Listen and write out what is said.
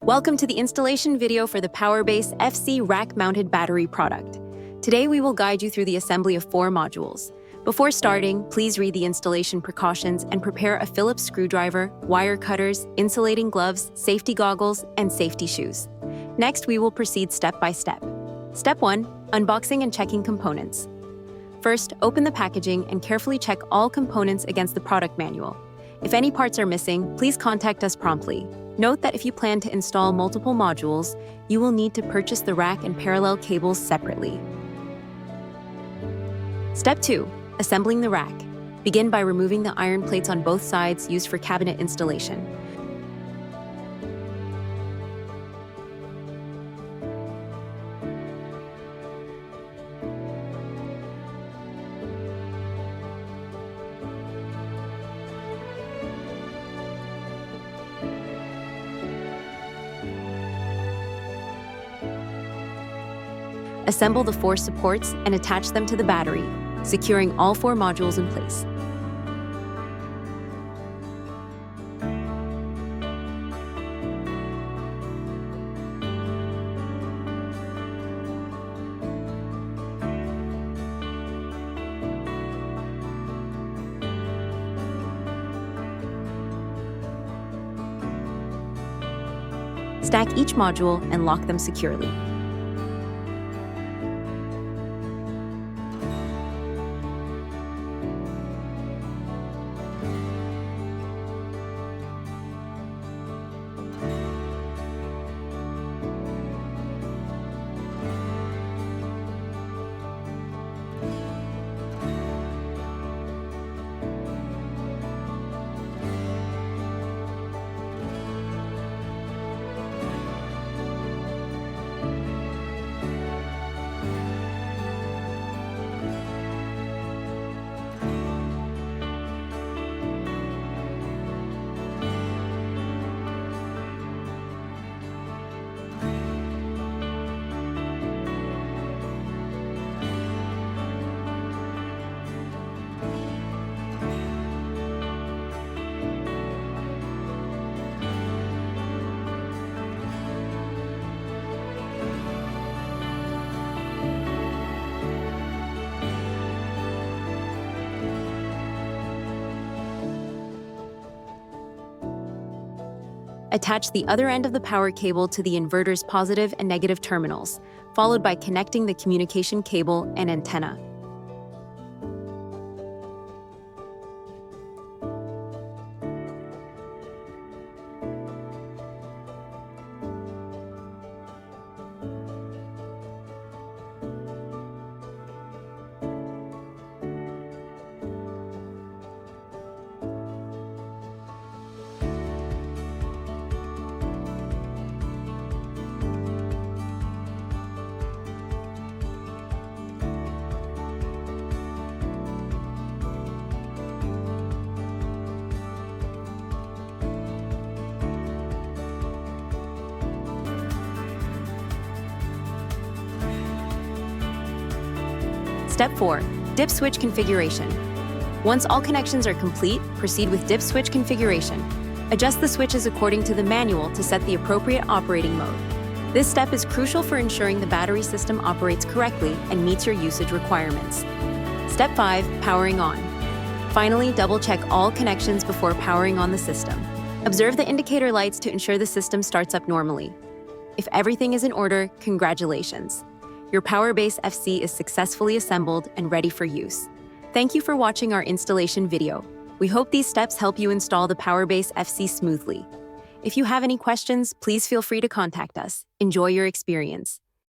Welcome to the installation video for the PowerBase FC rack-mounted battery product. Today we will guide you through the assembly of 4 modules. Before starting, please read the installation precautions and prepare a Phillips screwdriver, wire cutters, insulating gloves, safety goggles, and safety shoes. Next, we will proceed step by step. Step 1. Unboxing and checking components. First, open the packaging and carefully check all components against the product manual. If any parts are missing, please contact us promptly. Note that if you plan to install multiple modules, you will need to purchase the rack and parallel cables separately. Step 2. Assembling the rack. Begin by removing the iron plates on both sides used for cabinet installation. Assemble the 4 supports and attach them to the battery, securing all 4 modules in place. Stack each module and lock them securely. Attach the other end of the power cable to the inverter's positive and negative terminals, followed by connecting the communication cable and antenna. Step 4. Dip switch configuration. Once all connections are complete, proceed with dip switch configuration. Adjust the switches according to the manual to set the appropriate operating mode. This step is crucial for ensuring the battery system operates correctly and meets your usage requirements. Step 5. Powering on. Finally, double-check all connections before powering on the system. Observe the indicator lights to ensure the system starts up normally. If everything is in order, congratulations! Your PowerBase FC is successfully assembled and ready for use. Thank you for watching our installation video. We hope these steps help you install the PowerBase FC smoothly. If you have any questions, please feel free to contact us. Enjoy your experience.